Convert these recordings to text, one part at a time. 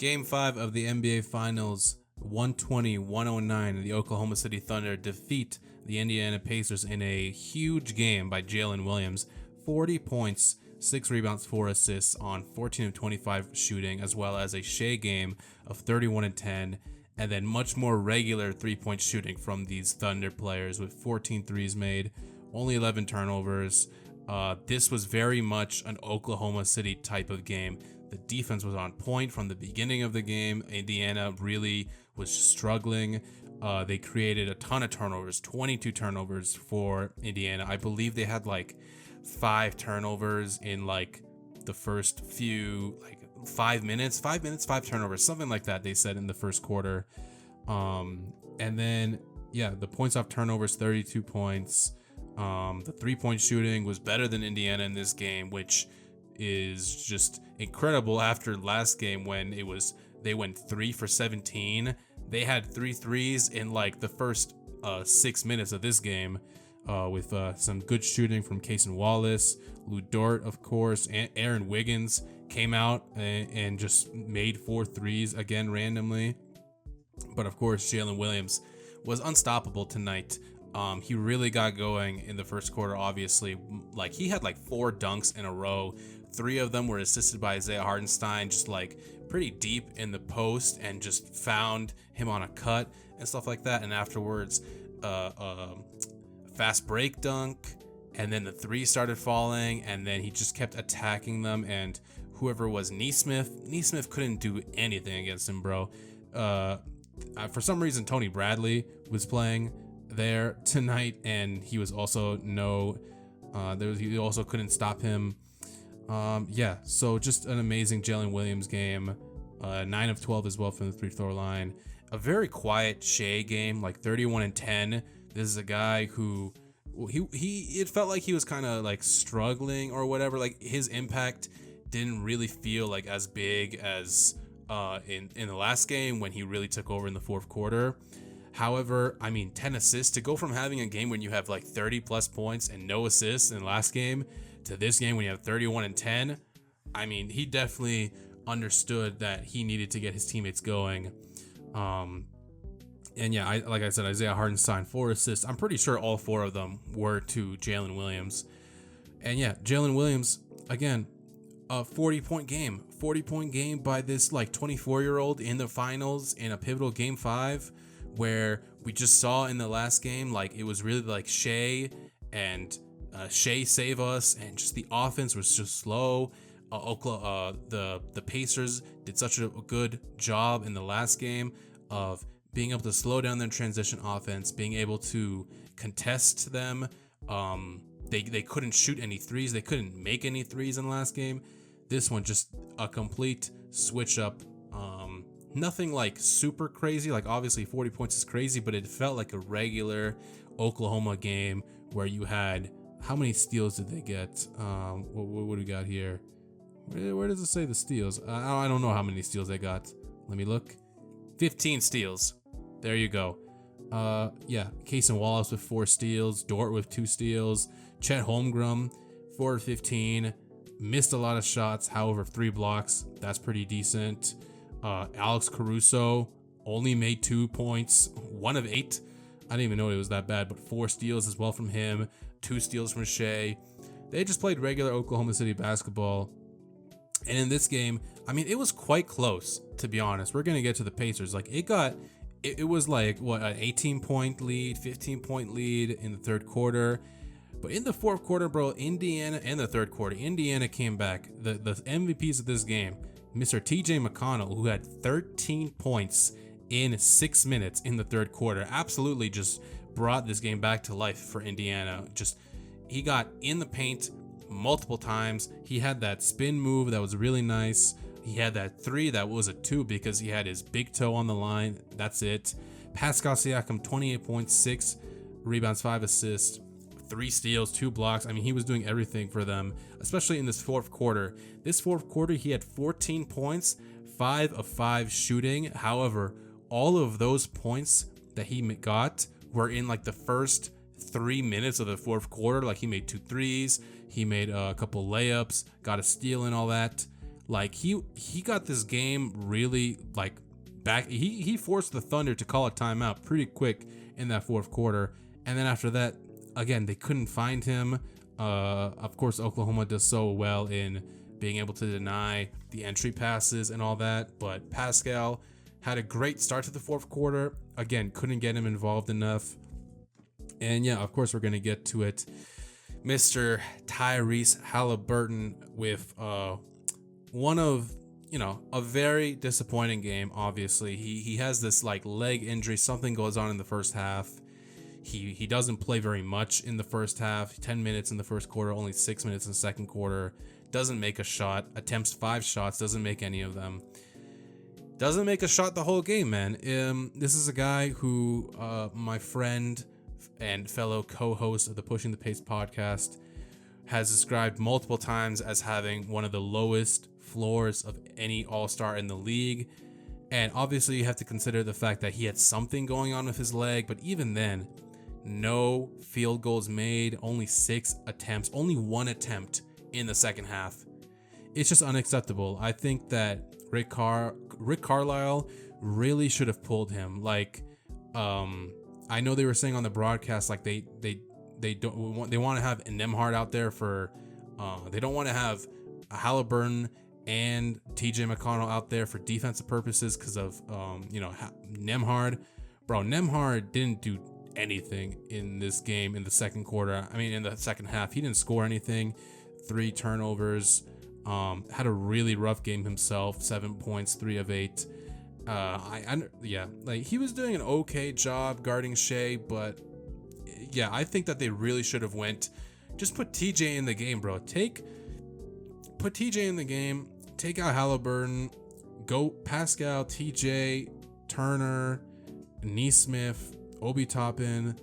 Game 5 of the NBA Finals, 120-109, the Oklahoma City Thunder defeat the Indiana Pacers in a huge game by Jalen Williams. 40 points, 6 rebounds, 4 assists on 14 of 25 shooting, as well as a Shea game of 31 and 10, and then much more regular three-point shooting from these Thunder players with 14 threes made, only 11 turnovers. This was very much an Oklahoma City type of game. The defense was on point from the beginning of the game. Indiana really was struggling. They created a ton of turnovers, 22 turnovers for Indiana. I believe they had like 5 turnovers in like the first few, like 5 minutes, 5 turnovers, something like that they said in the first quarter. And then, the points off turnovers, 32 points. The 3-point shooting was better than Indiana in this game, which is just incredible after last game when they went 3 for 17. They had 3 threes in like the first 6 minutes of this game, with some good shooting from Cason Wallace, Lou Dort, of course, and Aaron Wiggins came out and just made 4 threes again randomly. But of course, Jalen Williams was unstoppable tonight. He really got going in the first quarter, obviously. Like, he had like 4 dunks in a row. 3 of them were assisted by Isaiah Hartenstein, just like pretty deep in the post, and just found him on a cut and stuff like that. And afterwards, fast break dunk, and then the 3 started falling, and then he just kept attacking them. And whoever was Nesmith couldn't do anything against him, bro. For some reason, Tony Bradley was playing there tonight, and he was also he also couldn't stop him. So just an amazing Jalen Williams game. 9 of 12 as well from the 3-throw line. A very quiet Shea game, like 31 and 10. This is a guy who it felt like he was kind of like struggling or whatever. Like, his impact didn't really feel like as big as in the last game when he really took over in the fourth quarter. However, 10 assists, to go from having a game when you have like 30 plus points and no assists in the last game to this game when you have 31 and 10, he definitely understood that he needed to get his teammates going. Like I said, Isaiah Hartenstein, 4 assists. I'm pretty sure all 4 of them were to Jalen Williams. And Jalen Williams, again, a 40-point game by this like 24-year-old in the finals in a pivotal game 5, where we just saw in the last game, like, it was really like Shea save us, and just the offense was just slow. The Pacers did such a good job in the last game of being able to slow down their transition offense, being able to contest them. They couldn't shoot any threes. They couldn't make any threes in the last game. This one, just a complete switch up. Nothing like super crazy. Like, obviously 40 points is crazy, but it felt like a regular Oklahoma game where you had, how many steals did they get? What do we got here? Where does it say the steals? I don't know how many steals they got. Let me look. 15 steals. There you go. Cason Wallace with 4 steals, Dort with 2 steals, Chet Holmgren 4 of 15, missed a lot of shots, however 3 blocks, that's pretty decent. Alex Caruso only made 2 points, 1 of 8. I didn't even know it was that bad, but 4 steals as well from him, 2 steals from Shea. They just played regular Oklahoma City basketball. And in this game, it was quite close, to be honest. We're going to get to the Pacers. Like, it was like, an 18-point lead, 15-point lead in the third quarter. But in the fourth quarter, bro, Indiana came back. The MVPs of this game, Mr. TJ McConnell, who had 13 points in 6 minutes in the third quarter, absolutely just brought this game back to life for Indiana. He got in the paint multiple times. He had that spin move that was really nice. He had that 3 that was a 2 because he had his big toe on the line. That's it. Pascal Siakam, 28 points, 6 rebounds, 5 assists, 3 steals, 2 blocks. He was doing everything for them, especially in this fourth quarter. This fourth quarter, he had 14 points, 5 of 5 shooting. However, all of those points that he got were in like the first 3 minutes of the fourth quarter. Like, he made 2 threes, he made a couple layups, got a steal and all that. Like he got this game really like back. He forced the Thunder to call a timeout pretty quick in that fourth quarter, and then after that, again they couldn't find him. Of course, Oklahoma does so well in being able to deny the entry passes and all that, but Pascal had a great start to the fourth quarter. Again, couldn't get him involved enough. And yeah, of course, we're going to get to it. Mr. Tyrese Halliburton with one of, a very disappointing game, obviously. He has this like leg injury. Something goes on in the first half. He doesn't play very much in the first half. 10 minutes in the first quarter, only 6 minutes in the second quarter. Doesn't make a shot. Attempts 5 shots, doesn't make any of them. Doesn't make a shot the whole game, man. This is a guy who my friend and fellow co-host of the Pushing the Pace podcast has described multiple times as having one of the lowest floors of any all-star in the league. And obviously you have to consider the fact that he had something going on with his leg, but even then, no field goals made, only 6 attempts, only 1 attempt in the second half. It's just unacceptable. I think that Rick Carlisle really should have pulled him. Like, I know they were saying on the broadcast, like they want to have Nembhard out there for, they don't want to have Halliburton and TJ McConnell out there for defensive purposes because of Nembhard. Bro, Nembhard didn't do anything in this game in the second quarter. I mean, in the second half, he didn't score anything. 3 turnovers. Had a really rough game himself. 7 points, 3 of 8. Like he was doing an okay job guarding Shea, but yeah, I think that they really should have just put TJ in the game, bro. Put TJ in the game. Take out Halliburton. Go Pascal, TJ, Turner, Nesmith, Obi Toppin.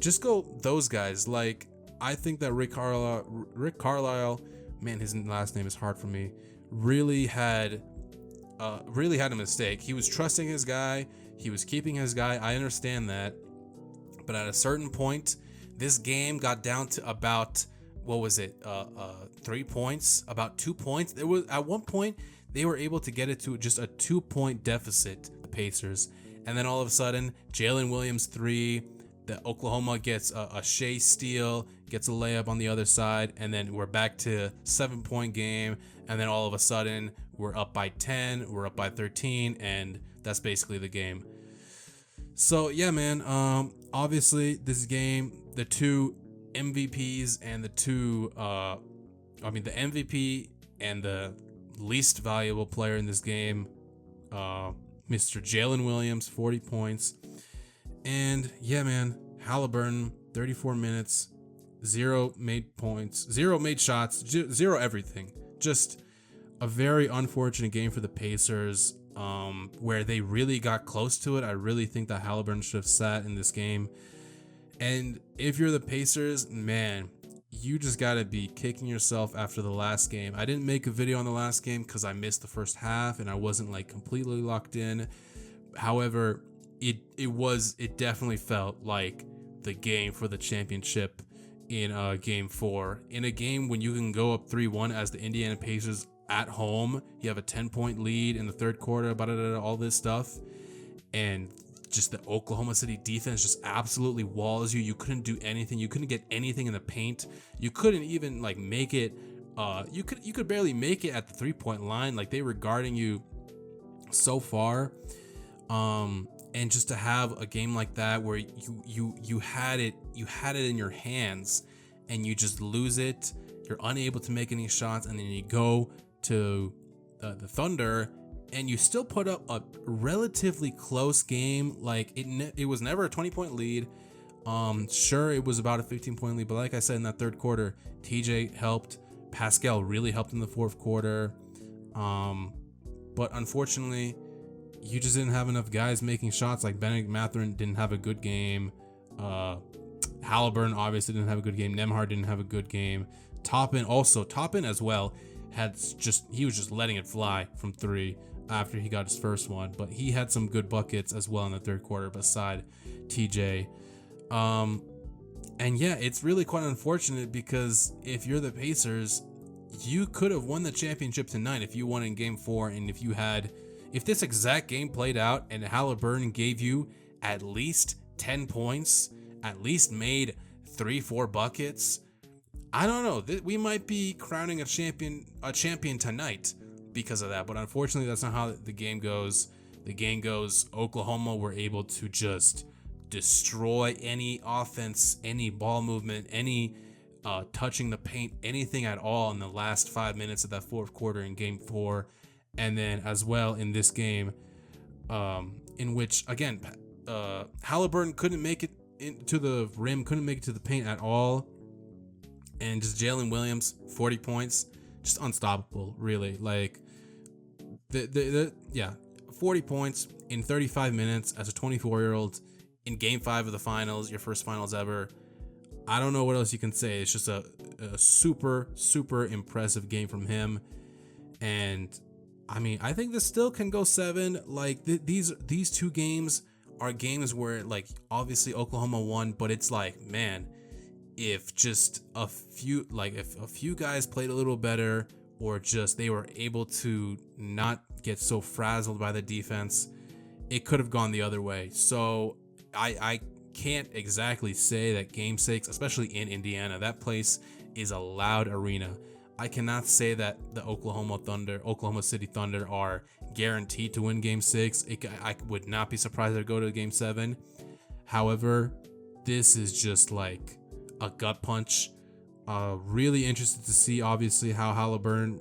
Just go those guys. Like, I think that Rick Carlisle, man, his last name is hard for me, really had a mistake. He was trusting his guy. He was keeping his guy. I understand that. But at a certain point, this game got down to about, 3 points, about 2 points. It was at one point they were able to get it to just a 2-point deficit, the Pacers. And then all of a sudden, Jalen Williams 3, the Oklahoma gets a Shea steal, gets a layup on the other side, and then we're back to 7-point game. And then all of a sudden, we're up by 10, we're up by 13, and that's basically the game. So yeah, man. Obviously, this game, the 2 MVPs and the MVP and the least valuable player in this game, Mr. Jalen Williams, 40 points. And yeah, man, Halliburton, 34 minutes, 0 made points, 0 made shots, 0 everything. Just a very unfortunate game for the Pacers, where they really got close to it. I really think that Halliburton should have sat in this game. And if you're the Pacers, man, you just got to be kicking yourself after the last game. I didn't make a video on the last game because I missed the first half and I wasn't like completely locked in. However, it definitely felt like the game for the championship in game 4. In a game when you can go up 3-1 as the Indiana Pacers at home, you have a 10-point lead in the third quarter, all this stuff, and just the Oklahoma City defense just absolutely walls you. You couldn't do anything. You couldn't get anything in the paint. You couldn't even like make it. You could barely make it at the 3-point line. Like, they were guarding you so far. And just to have a game like that where you had it in your hands and you just lose it. You're unable to make any shots, and then you go to the Thunder and you still put up a relatively close game. Like, it was never a 20-point lead. Sure, it was about a 15-point lead, but like I said, in that third quarter, TJ helped. Pascal really helped in the fourth quarter. But unfortunately, you just didn't have enough guys making shots. Like, Bennedict Mathurin didn't have a good game. Halliburton obviously didn't have a good game. Nembhard didn't have a good game. Toppin as well he was just letting it fly from 3 after he got his first one, but he had some good buckets as well in the third quarter beside TJ. And yeah, it's really quite unfortunate because if you're the Pacers, you could have won the championship tonight if you won in game 4, and if this exact game played out and Halliburton gave you at least 10 points, at least made 3-4 buckets, I don't know. We might be crowning a champion tonight because of that. But unfortunately, that's not how the game goes. The game goes, Oklahoma were able to just destroy any offense, any ball movement, any touching the paint, anything at all in the last 5 minutes of that fourth quarter in game 4. And then as well in this game, in which, again, Halliburton couldn't make it into the rim, couldn't make it to the paint at all. And just Jalen Williams, 40 points, just unstoppable, really. Like, 40 points in 35 minutes as a 24-year-old in Game 5 of the finals, your first finals ever. I don't know what else you can say. It's just a super, super impressive game from him. And, I mean, I think this still can go 7. Like, these two games are games where, like, obviously Oklahoma won, but it's like, man, if just a few guys played a little better, or just they were able to not get so frazzled by the defense, it could have gone the other way. So I can't exactly say that game 6, especially in Indiana, that place is a loud arena. I cannot say that the Oklahoma City Thunder are guaranteed to win game 6. I would not be surprised to go to game 7. However, this is just like a gut punch. Really interested to see, obviously, how Halliburton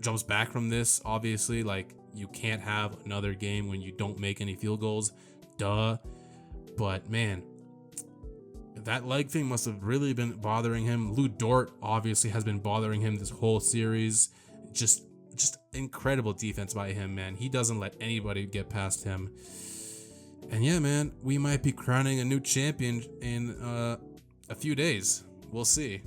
jumps back from this. Obviously, like, you can't have another game when you don't make any field goals. Duh. But man, that leg thing must have really been bothering him. Lou Dort obviously has been bothering him this whole series. Just incredible defense by him, man. He doesn't let anybody get past him. And yeah, man, we might be crowning a new champion in a few days. We'll see.